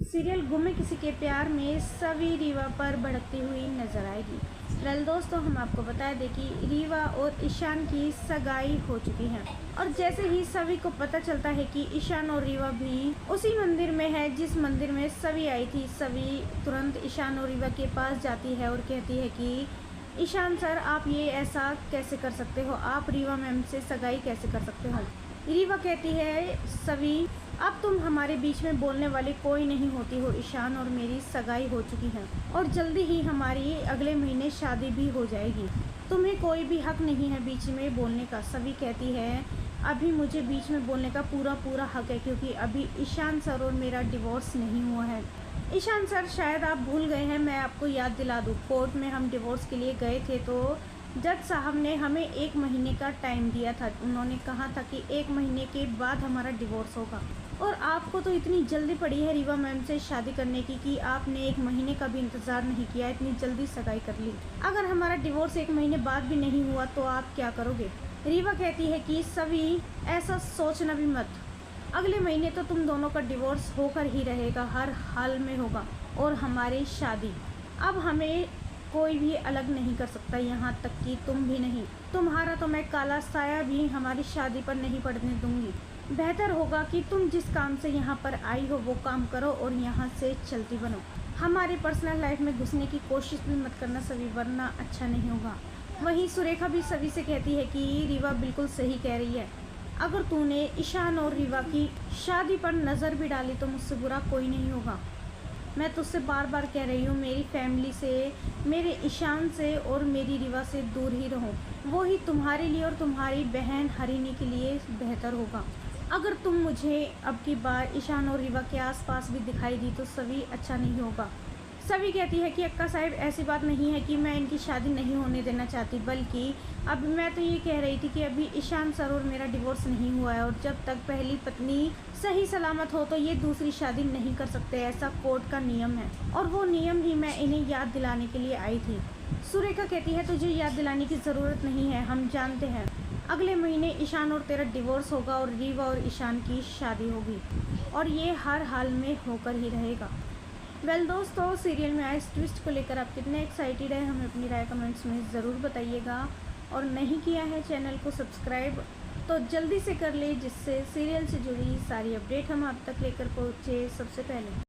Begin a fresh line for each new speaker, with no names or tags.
Serial गुम है किसी के प्यार में सवी रीवा पर भड़कती हुई नजर आएगी। वेल दोस्तों, हम आपको बता दें कि रीवा और ईशान की सगाई हो चुकी है और जैसे ही सवी को पता चलता है कि ईशान और रीवा भी उसी मंदिर में है जिस मंदिर में सवी आई थी, सवी तुरंत ईशान और रीवा के पास जाती है और कहती है कि ईशान सर, आप ये ऐसा कैसे कर सकते हो, आप रीवा मैम से सगाई कैसे कर सकते हो। रीवा कहती है, सवी अब तुम हमारे बीच में बोलने वाली कोई नहीं होती हो, ईशान और मेरी सगाई हो चुकी है और जल्दी ही हमारी अगले महीने शादी भी हो जाएगी, तुम्हें कोई भी हक नहीं है बीच में बोलने का। सवी कहती है, अभी मुझे बीच में बोलने का पूरा हक है क्योंकि अभी ईशान सर और मेरा डिवोर्स नहीं हुआ है। ईशान सर, शायद आप भूल गए हैं, मैं आपको याद दिला दूँ, कोर्ट में हम डिवोर्स के लिए गए थे तो जज साहब ने हमें 1 महीने का टाइम दिया था। उन्होंने कहा था कि 1 महीने के बाद हमारा डिवोर्स होगा और आपको तो इतनी जल्दी पड़ी है रीवा मैम से शादी करने की कि आपने 1 महीने का भी इंतज़ार नहीं किया, इतनी जल्दी सगाई कर ली। अगर हमारा डिवोर्स 1 महीने बाद भी नहीं हुआ तो आप क्या करोगे। रीवा कहती है कि सभी ऐसा सोचना भी मत, अगले महीने तो तुम दोनों का डिवोर्स होकर ही रहेगा, हर हाल में होगा और हमारी शादी, अब हमें कोई भी अलग नहीं कर सकता, यहाँ तक कि तुम भी नहीं। तुम्हारा तो मैं काला साया भी हमारी शादी पर नहीं पड़ने दूंगी। बेहतर होगा कि तुम जिस काम से यहाँ पर आई हो वो काम करो और यहाँ से चलती बनो। हमारे पर्सनल लाइफ में घुसने की कोशिश भी मत करना सभी, वरना अच्छा नहीं होगा। वहीं सुरेखा भी सभी से कहती है कि रीवा बिल्कुल सही कह रही है, अगर तूने ईशान और रीवा की शादी पर नज़र भी डाली तो मुझसे बुरा कोई नहीं होगा। मैं तुझसे बार कह रही हूँ, मेरी फैमिली से, मेरे ईशान से और मेरी रीवा से दूर ही रहो, वो ही तुम्हारे लिए और तुम्हारी बहन हरिणी के लिए बेहतर होगा। अगर तुम मुझे अब की बार ईशान और रीवा के आसपास भी दिखाई दी तो सभी अच्छा नहीं होगा। सभी कहती है कि अक्का साहिब, ऐसी बात नहीं है कि मैं इनकी शादी नहीं होने देना चाहती, बल्कि अब मैं तो ये कह रही थी कि अभी ईशान सर और मेरा डिवोर्स नहीं हुआ है और जब तक पहली पत्नी सही सलामत हो तो ये दूसरी शादी नहीं कर सकते, ऐसा कोर्ट का नियम है और वो नियम ही मैं इन्हें याद दिलाने के लिए आई थी। सुरेखा कहती है, तुझे याद दिलाने की ज़रूरत नहीं है, हम जानते हैं अगले महीने ईशान और तेरा डिवोर्स होगा और रीवा और ईशान की शादी होगी और ये हर हाल में होकर ही रहेगा। वेल दोस्तों, सीरियल में आए इस ट्विस्ट को लेकर आप कितने एक्साइटेड हैं, हमें अपनी राय कमेंट्स में ज़रूर बताइएगा और नहीं किया है चैनल को सब्सक्राइब तो जल्दी से कर ले, जिससे सीरियल से जुड़ी सारी अपडेट हम आप तक लेकर पहुँचे सबसे पहले।